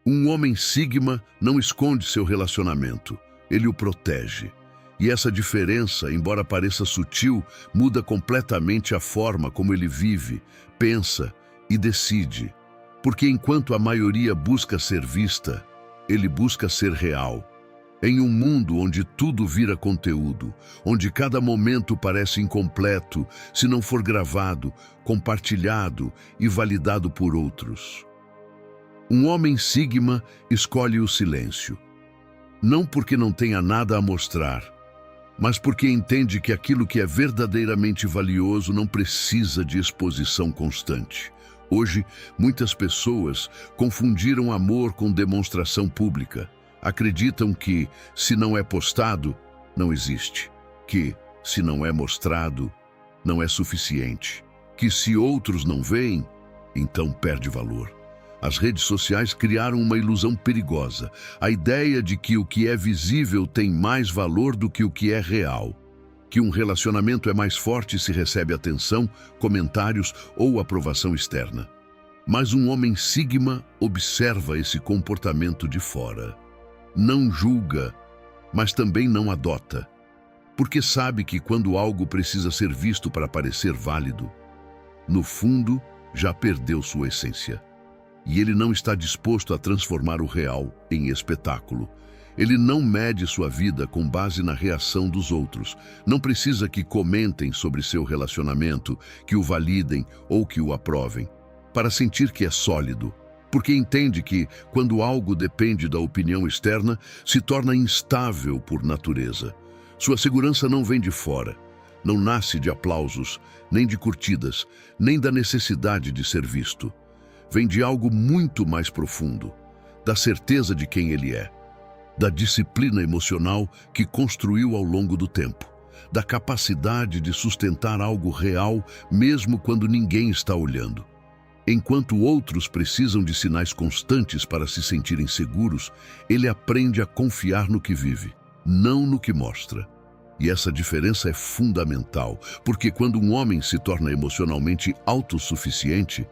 Um homem sigma não esconde seu relacionamento, ele o protege. E essa diferença, embora pareça sutil, muda completamente a forma como ele vive, pensa e decide. Porque enquanto a maioria busca ser vista, ele busca ser real. Em um mundo onde tudo vira conteúdo, onde cada momento parece incompleto se não for gravado, compartilhado e validado por outros. Um homem sigma escolhe o silêncio. Não porque não tenha nada a mostrar, mas porque entende que aquilo que é verdadeiramente valioso não precisa de exposição constante. Hoje, muitas pessoas confundiram amor com demonstração pública. Acreditam que, se não é postado, não existe. Que, se não é mostrado, não é suficiente. Que se outros não veem, então perde valor. As redes sociais criaram uma ilusão perigosa, a ideia de que o que é visível tem mais valor do que o que é real. Que um relacionamento é mais forte se recebe atenção, comentários ou aprovação externa. Mas um homem sigma observa esse comportamento de fora. Não julga, mas também não adota. Porque sabe que quando algo precisa ser visto para parecer válido, no fundo já perdeu sua essência. E ele não está disposto a transformar o real em espetáculo. Ele não mede sua vida com base na reação dos outros. Não precisa que comentem sobre seu relacionamento, que o validem ou que o aprovem, para sentir que é sólido. Porque entende que, quando algo depende da opinião externa, se torna instável por natureza. Sua segurança não vem de fora, não nasce de aplausos, nem de curtidas, nem da necessidade de ser visto. Vem de algo muito mais profundo, da certeza de quem ele é, da disciplina emocional que construiu ao longo do tempo, da capacidade de sustentar algo real mesmo quando ninguém está olhando. Enquanto outros precisam de sinais constantes para se sentirem seguros, ele aprende a confiar no que vive, não no que mostra. E essa diferença é fundamental, porque quando um homem se torna emocionalmente autossuficiente,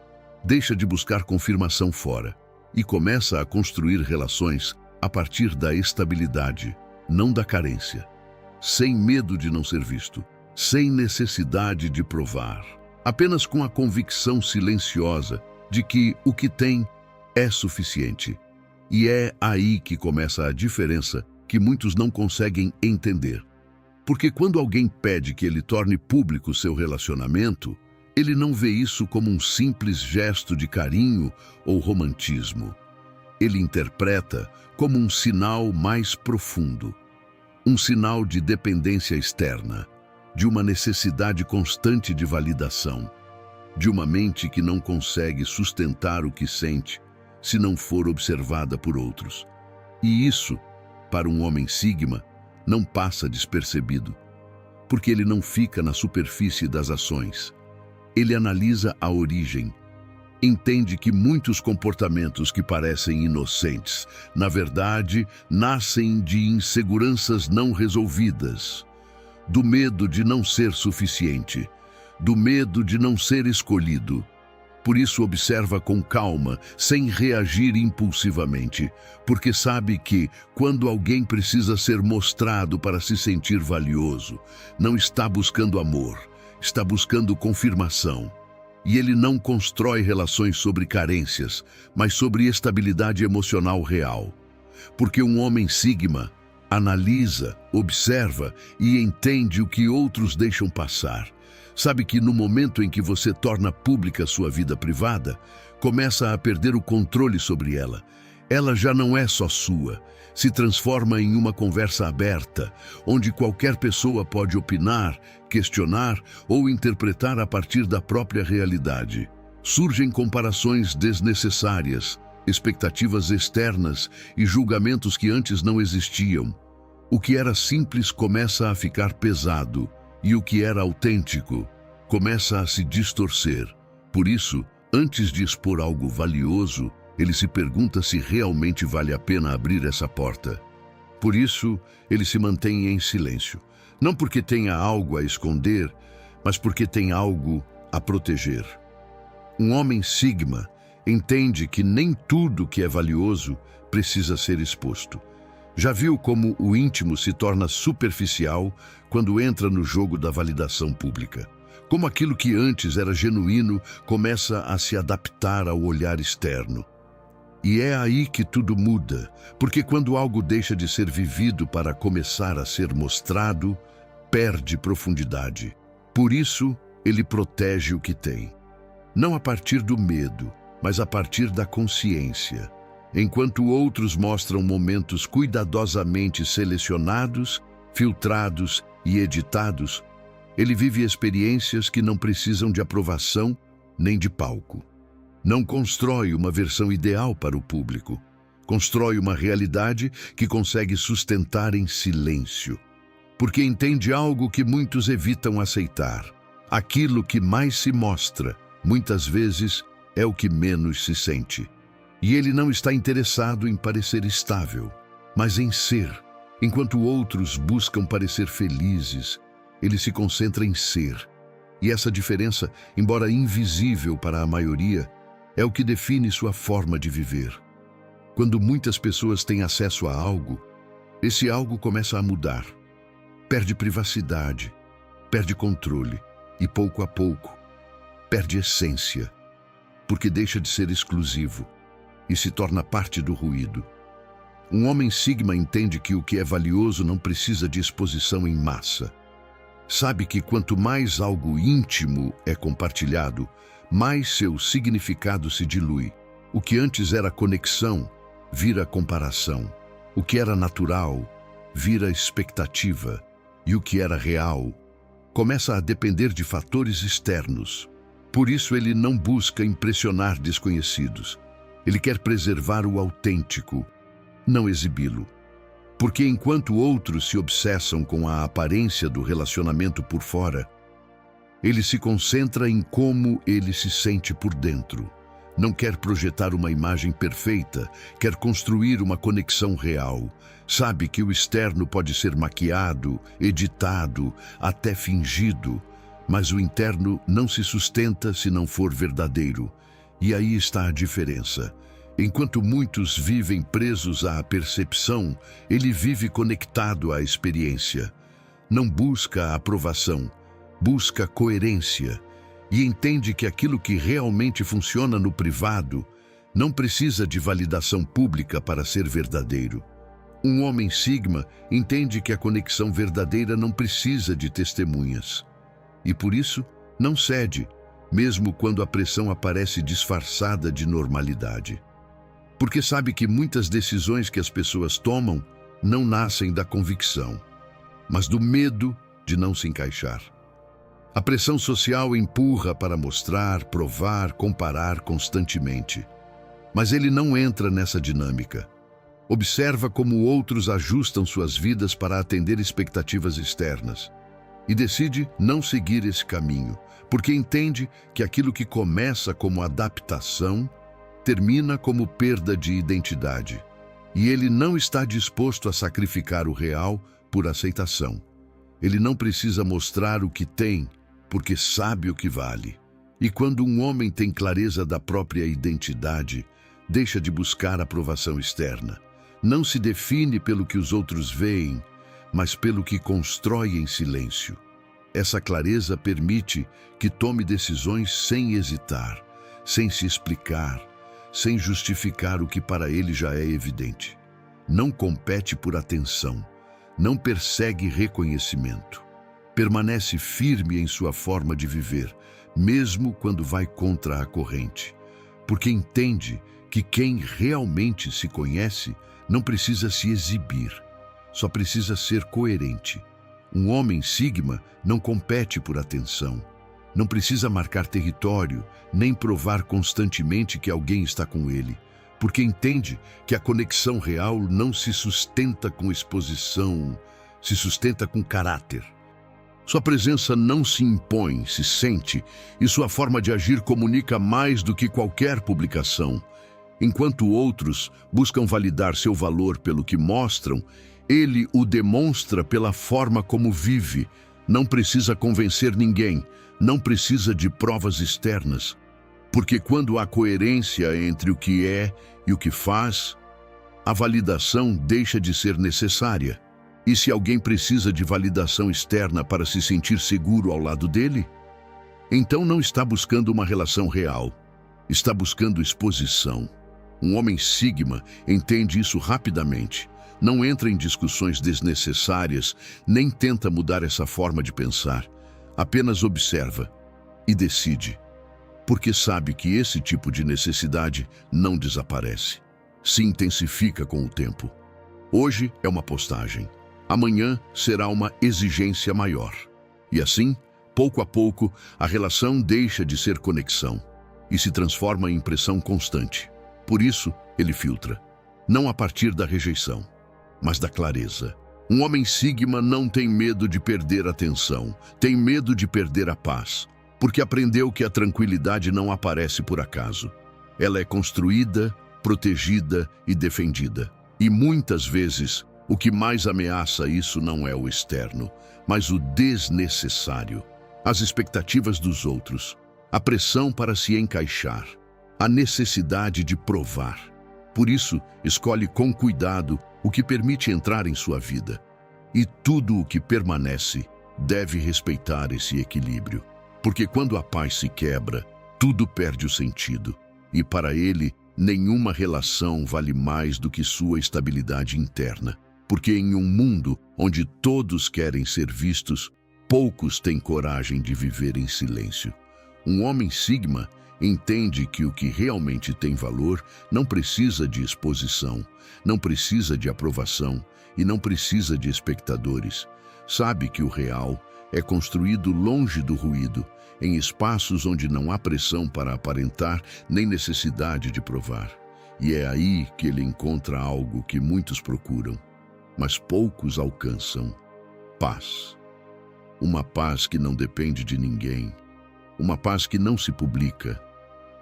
deixa de buscar confirmação fora e começa a construir relações a partir da estabilidade, não da carência, sem medo de não ser visto, sem necessidade de provar. Apenas com a convicção silenciosa de que o que tem é suficiente. E é aí que começa a diferença que muitos não conseguem entender. Porque quando alguém pede que ele torne público seu relacionamento, ele não vê isso como um simples gesto de carinho ou romantismo. Ele interpreta como um sinal mais profundo, um sinal de dependência externa, de uma necessidade constante de validação, de uma mente que não consegue sustentar o que sente se não for observada por outros. E isso, para um homem sigma, não passa despercebido, porque ele não fica na superfície das ações. Ele analisa a origem, entende que muitos comportamentos que parecem inocentes, na verdade, nascem de inseguranças não resolvidas, do medo de não ser suficiente, do medo de não ser escolhido. Por isso observa com calma, sem reagir impulsivamente, porque sabe que, quando alguém precisa ser mostrado para se sentir valioso, não está buscando amor, está buscando confirmação. E ele não constrói relações sobre carências, mas sobre estabilidade emocional real. Porque um homem sigma analisa, observa e entende o que outros deixam passar. Sabe que no momento em que você torna pública sua vida privada, começa a perder o controle sobre ela. Ela já não é só sua, se transforma em uma conversa aberta, onde qualquer pessoa pode opinar, questionar ou interpretar a partir da própria realidade. Surgem comparações desnecessárias, expectativas externas e julgamentos que antes não existiam. O que era simples começa a ficar pesado, e o que era autêntico começa a se distorcer. Por isso, antes de expor algo valioso, ele se pergunta se realmente vale a pena abrir essa porta. Por isso, ele se mantém em silêncio. Não porque tenha algo a esconder, mas porque tem algo a proteger. Um homem sigma Entende que nem tudo que é valioso precisa ser exposto. Já viu como o íntimo se torna superficial quando entra no jogo da validação pública? Como aquilo que antes era genuíno começa a se adaptar ao olhar externo. E é aí que tudo muda, porque quando algo deixa de ser vivido para começar a ser mostrado, perde profundidade. Por isso, ele protege o que tem. Não a partir do medo, mas a partir da consciência. Enquanto outros mostram momentos cuidadosamente selecionados, filtrados e editados, ele vive experiências que não precisam de aprovação nem de palco. Não constrói uma versão ideal para o público. Constrói uma realidade que consegue sustentar em silêncio. Porque entende algo que muitos evitam aceitar. Aquilo que mais se mostra, muitas vezes, é o que menos se sente. E ele não está interessado em parecer estável, mas em ser. Enquanto outros buscam parecer felizes, ele se concentra em ser. E essa diferença, embora invisível para a maioria, é o que define sua forma de viver. Quando muitas pessoas têm acesso a algo, esse algo começa a mudar. Perde privacidade, perde controle e, pouco a pouco, perde essência, porque deixa de ser exclusivo e se torna parte do ruído. Um homem sigma entende que o que é valioso não precisa de exposição em massa. Sabe que quanto mais algo íntimo é compartilhado, mais seu significado se dilui. O que antes era conexão, vira comparação. O que era natural, vira expectativa. E o que era real, começa a depender de fatores externos. Por isso ele não busca impressionar desconhecidos. Ele quer preservar o autêntico, não exibi-lo. Porque enquanto outros se obsessam com a aparência do relacionamento por fora, ele se concentra em como ele se sente por dentro. Não quer projetar uma imagem perfeita, quer construir uma conexão real. Sabe que o externo pode ser maquiado, editado, até fingido, mas o interno não se sustenta se não for verdadeiro. E aí está a diferença. Enquanto muitos vivem presos à percepção, ele vive conectado à experiência. Não busca a aprovação, busca coerência e entende que aquilo que realmente funciona no privado não precisa de validação pública para ser verdadeiro. Um homem sigma entende que a conexão verdadeira não precisa de testemunhas e, por isso, não cede, mesmo quando a pressão aparece disfarçada de normalidade. Porque sabe que muitas decisões que as pessoas tomam não nascem da convicção, mas do medo de não se encaixar. A pressão social empurra para mostrar, provar, comparar constantemente. Mas ele não entra nessa dinâmica. Observa como outros ajustam suas vidas para atender expectativas externas e decide não seguir esse caminho, porque entende que aquilo que começa como adaptação termina como perda de identidade. E ele não está disposto a sacrificar o real por aceitação. Ele não precisa mostrar o que tem, porque sabe o que vale. E quando um homem tem clareza da própria identidade, deixa de buscar aprovação externa. Não se define pelo que os outros veem, mas pelo que constrói em silêncio. Essa clareza permite que tome decisões sem hesitar, sem se explicar, sem justificar o que para ele já é evidente. Não compete por atenção, não persegue reconhecimento. Permanece firme em sua forma de viver, mesmo quando vai contra a corrente, porque entende que quem realmente se conhece não precisa se exibir, só precisa ser coerente. Um homem sigma não compete por atenção, não precisa marcar território, nem provar constantemente que alguém está com ele, porque entende que a conexão real não se sustenta com exposição, se sustenta com caráter. Sua presença não se impõe, se sente, e sua forma de agir comunica mais do que qualquer publicação. Enquanto outros buscam validar seu valor pelo que mostram, ele o demonstra pela forma como vive. Não precisa convencer ninguém, não precisa de provas externas. Porque quando há coerência entre o que é e o que faz, a validação deixa de ser necessária. E se alguém precisa de validação externa para se sentir seguro ao lado dele, então não está buscando uma relação real, está buscando exposição. Um homem sigma entende isso rapidamente, não entra em discussões desnecessárias, nem tenta mudar essa forma de pensar, apenas observa e decide, porque sabe que esse tipo de necessidade não desaparece, se intensifica com o tempo. Hoje é uma postagem, amanhã será uma exigência maior. E assim, pouco a pouco, a relação deixa de ser conexão e se transforma em pressão constante. Por isso, ele filtra, não a partir da rejeição, mas da clareza. Um homem sigma não tem medo de perder a atenção, tem medo de perder a paz, porque aprendeu que a tranquilidade não aparece por acaso. Ela é construída, protegida e defendida. E muitas vezes, o que mais ameaça isso não é o externo, mas o desnecessário. As expectativas dos outros, a pressão para se encaixar, a necessidade de provar. Por isso, escolhe com cuidado o que permite entrar em sua vida. E tudo o que permanece deve respeitar esse equilíbrio. Porque quando a paz se quebra, tudo perde o sentido. E para ele, nenhuma relação vale mais do que sua estabilidade interna. Porque em um mundo onde todos querem ser vistos, poucos têm coragem de viver em silêncio. Um homem sigma entende que o que realmente tem valor não precisa de exposição, não precisa de aprovação e não precisa de espectadores. Sabe que o real é construído longe do ruído, em espaços onde não há pressão para aparentar nem necessidade de provar. E é aí que ele encontra algo que muitos procuram, mas poucos alcançam: paz. Uma paz que não depende de ninguém, uma paz que não se publica,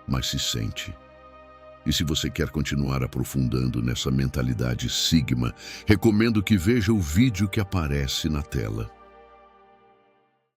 mas se sente. E se você quer continuar aprofundando nessa mentalidade sigma, recomendo que veja o vídeo que aparece na tela.